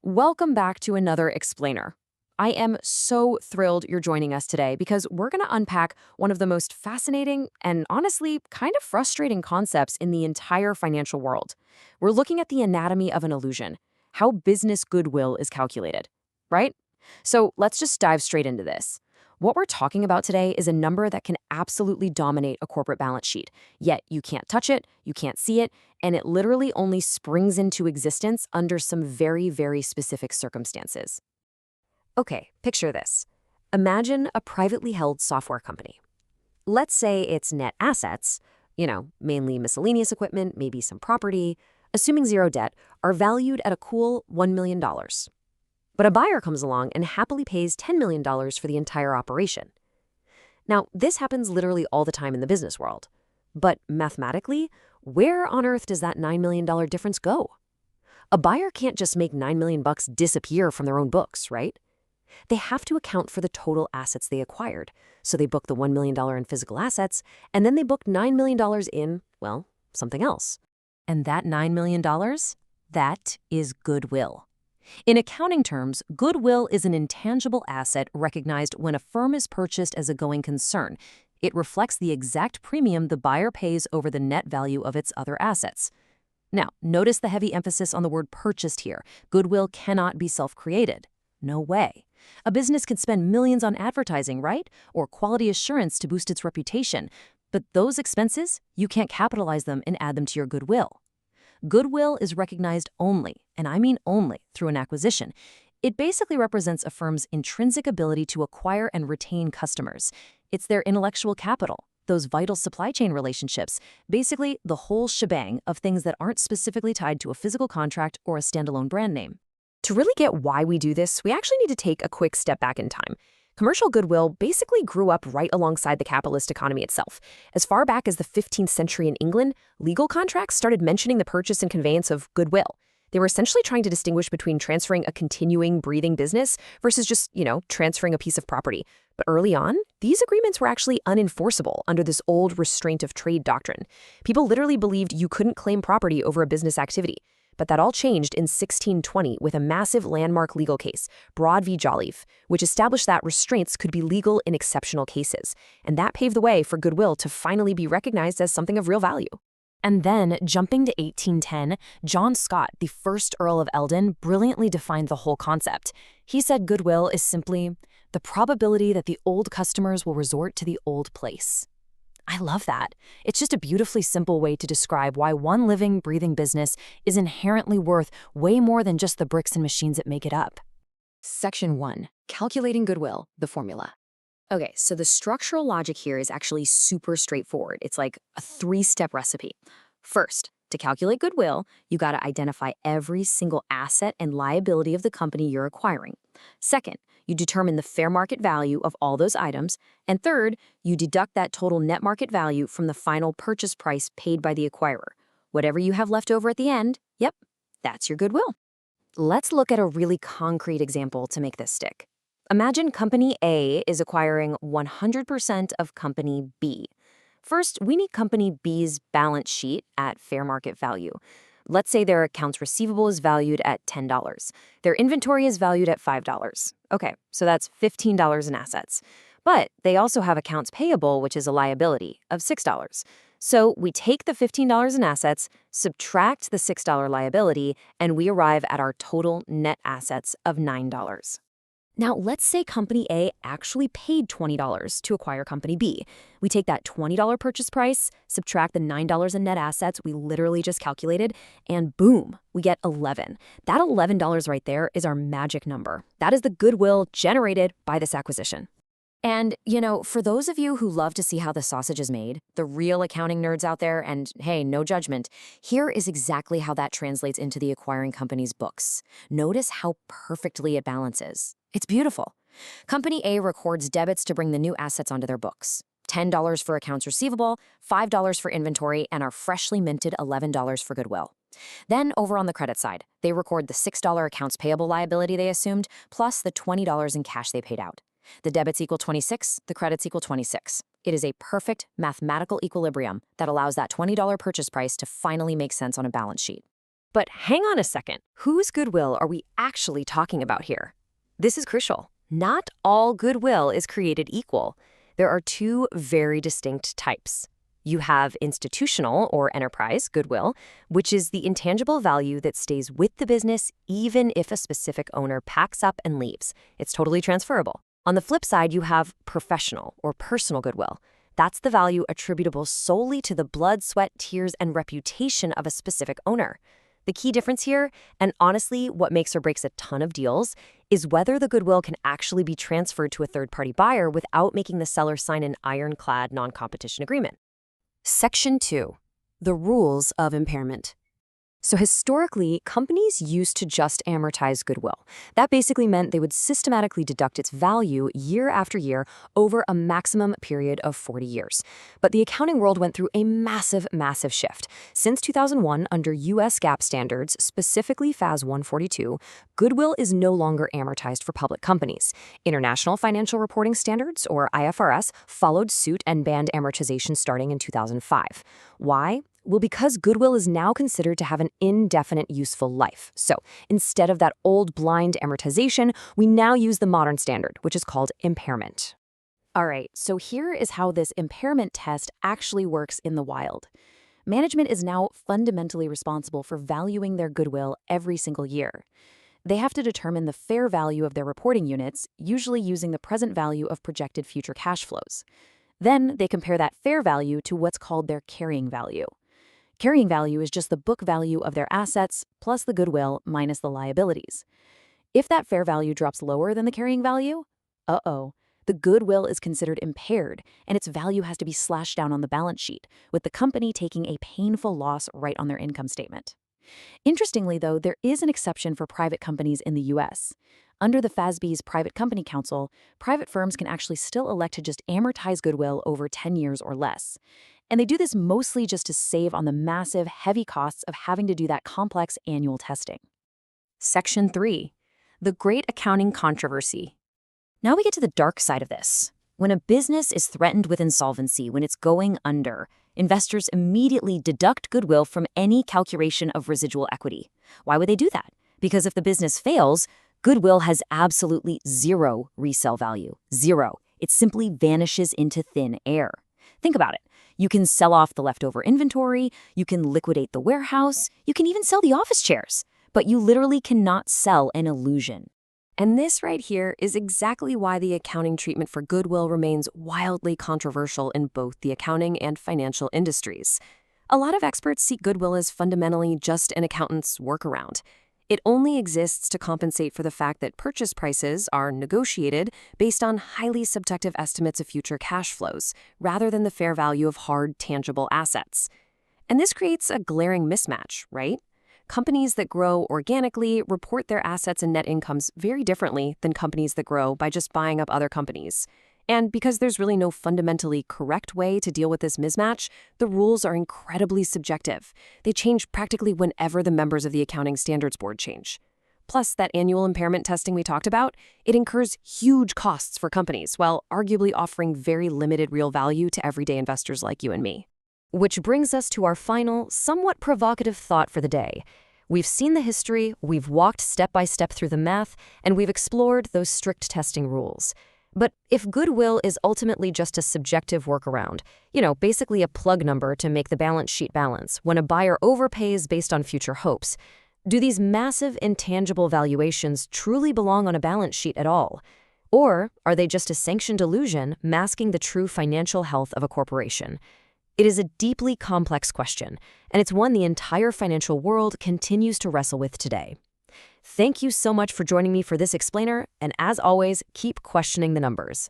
Welcome back to another Explainer. I am so thrilled you're joining us today because we're going to unpack one of the most fascinating and honestly kind of frustrating concepts in the entire financial world. We're looking at the anatomy of an illusion, how business goodwill is calculated, right? So let's just dive straight into this. What we're talking about today is a number that can absolutely dominate a corporate balance sheet, yet you can't touch it, you can't see it, and it literally only springs into existence under some very, very specific circumstances. Okay, picture this. Imagine a privately held software company. Let's say its net assets, mainly miscellaneous equipment, maybe some property, assuming zero debt, are valued at a cool $1 million. But a buyer comes along and happily pays $10 million for the entire operation. Now, this happens literally all the time in the business world. But mathematically, where on earth does that $9 million difference go? A buyer can't just make $9 million disappear from their own books, right? They have to account for the total assets they acquired. So they book the $1 million in physical assets, and then they book $9 million in, well, something else. And that $9 million? That is goodwill. In accounting terms, goodwill is an intangible asset recognized when a firm is purchased as a going concern. It reflects the exact premium the buyer pays over the net value of its other assets. Now, notice the heavy emphasis on the word purchased here. Goodwill cannot be self-created. No way. A business can spend millions on advertising, right? Or quality assurance to boost its reputation. But those expenses, you can't capitalize them and add them to your goodwill. Goodwill is recognized only, and I mean only, through an acquisition. It basically represents a firm's intrinsic ability to acquire and retain customers. It's their intellectual capital, those vital supply chain relationships, basically the whole shebang of things that aren't specifically tied to a physical contract or a standalone brand name. To really get why we do this, we actually need to take a quick step back in time. Commercial goodwill basically grew up right alongside the capitalist economy itself. As far back as the 15th century in England, legal contracts started mentioning the purchase and conveyance of goodwill. They were essentially trying to distinguish between transferring a continuing, breathing business versus just, transferring a piece of property. But early on, these agreements were actually unenforceable under this old restraint of trade doctrine. People literally believed you couldn't claim property over a business activity. But that all changed in 1620 with a massive landmark legal case, Broad v. Joliffe, which established that restraints could be legal in exceptional cases. And that paved the way for goodwill to finally be recognized as something of real value. And then, jumping to 1810, John Scott, the first Earl of Eldon, brilliantly defined the whole concept. He said goodwill is simply the probability that the old customers will resort to the old place. I love that. It's just a beautifully simple way to describe why one living, breathing business is inherently worth way more than just the bricks and machines that make it up. Section 1. Calculating goodwill, the formula. Okay, so the structural logic here is actually super straightforward. It's like a 3-step recipe. First, to calculate goodwill, you got to identify every single asset and liability of the company you're acquiring. Second, you determine the fair market value of all those items. And third, you deduct that total net market value from the final purchase price paid by the acquirer. Whatever you have left over at the end, yep, that's your goodwill. Let's look at a really concrete example to make this stick. Imagine Company A is acquiring 100% of Company B. First, we need Company B's balance sheet at fair market value. Let's say their accounts receivable is valued at $10. Their inventory is valued at $5. Okay, so that's $15 in assets. But they also have accounts payable, which is a liability, of $6. So we take the $15 in assets, subtract the $6 liability, and we arrive at our total net assets of $9. Now, let's say Company A actually paid $20 to acquire Company B. We take that $20 purchase price, subtract the $9 in net assets we literally just calculated, and boom, we get $11. That $11 right there is our magic number. That is the goodwill generated by this acquisition. And, for those of you who love to see how the sausage is made, the real accounting nerds out there, and hey, no judgment, here is exactly how that translates into the acquiring company's books. Notice how perfectly it balances. It's beautiful. Company A records debits to bring the new assets onto their books. $10 for accounts receivable, $5 for inventory, and our freshly minted $11 for goodwill. Then, over on the credit side, they record the $6 accounts payable liability they assumed, plus the $20 in cash they paid out. The debits equal 26, the credits equal 26. It is a perfect mathematical equilibrium that allows that $20 purchase price to finally make sense on a balance sheet. But hang on a second. Whose goodwill are we actually talking about here? This is crucial. Not all goodwill is created equal. There are two very distinct types. You have institutional or enterprise goodwill, which is the intangible value that stays with the business even if a specific owner packs up and leaves. It's totally transferable. On the flip side, you have professional or personal goodwill. That's the value attributable solely to the blood, sweat, tears, and reputation of a specific owner. The key difference here, and honestly what makes or breaks a ton of deals, is whether the goodwill can actually be transferred to a third-party buyer without making the seller sign an ironclad non-competition agreement. Section 2. The rules of impairment. So historically, companies used to just amortize goodwill. That basically meant they would systematically deduct its value year after year over a maximum period of 40 years. But the accounting world went through a massive shift. Since 2001, under U.S. GAAP standards, specifically FAS 142, goodwill is no longer amortized for public companies. International Financial Reporting Standards, or IFRS, followed suit and banned amortization starting in 2005. Why? Well, because goodwill is now considered to have an indefinite useful life. So instead of that old blind amortization, we now use the modern standard, which is called impairment. All right, so here is how this impairment test actually works in the wild. Management is now fundamentally responsible for valuing their goodwill every single year. They have to determine the fair value of their reporting units, usually using the present value of projected future cash flows. Then they compare that fair value to what's called their carrying value. Carrying value is just the book value of their assets plus the goodwill minus the liabilities. If that fair value drops lower than the carrying value, the goodwill is considered impaired and its value has to be slashed down on the balance sheet, with the company taking a painful loss right on their income statement. Interestingly, though, there is an exception for private companies in the U.S. Under the FASB's Private Company Council, private firms can actually still elect to just amortize goodwill over 10 years or less. And they do this mostly just to save on the massive, heavy costs of having to do that complex annual testing. Section 3. The Great Accounting Controversy. Now we get to the dark side of this. When a business is threatened with insolvency, when it's going under, investors immediately deduct goodwill from any calculation of residual equity. Why would they do that? Because if the business fails, goodwill has absolutely zero resale value. Zero. It simply vanishes into thin air. Think about it. You can sell off the leftover inventory, you can liquidate the warehouse, you can even sell the office chairs, but you literally cannot sell an illusion. And this right here is exactly why the accounting treatment for goodwill remains wildly controversial in both the accounting and financial industries. A lot of experts see goodwill as fundamentally just an accountant's workaround. It only exists to compensate for the fact that purchase prices are negotiated based on highly subjective estimates of future cash flows, rather than the fair value of hard, tangible assets. And this creates a glaring mismatch, right? Companies that grow organically report their assets and net incomes very differently than companies that grow by just buying up other companies. And because there's really no fundamentally correct way to deal with this mismatch, the rules are incredibly subjective. They change practically whenever the members of the Accounting Standards Board change. Plus, that annual impairment testing we talked about, it incurs huge costs for companies, while arguably offering very limited real value to everyday investors like you and me. Which brings us to our final, somewhat provocative thought for the day. We've seen the history, we've walked step by step through the math, and we've explored those strict testing rules. But if goodwill is ultimately just a subjective workaround, basically a plug number to make the balance sheet balance when a buyer overpays based on future hopes, do these massive intangible valuations truly belong on a balance sheet at all? Or are they just a sanctioned illusion masking the true financial health of a corporation? It is a deeply complex question, and it's one the entire financial world continues to wrestle with today. Thank you so much for joining me for this explainer, and as always, keep questioning the numbers.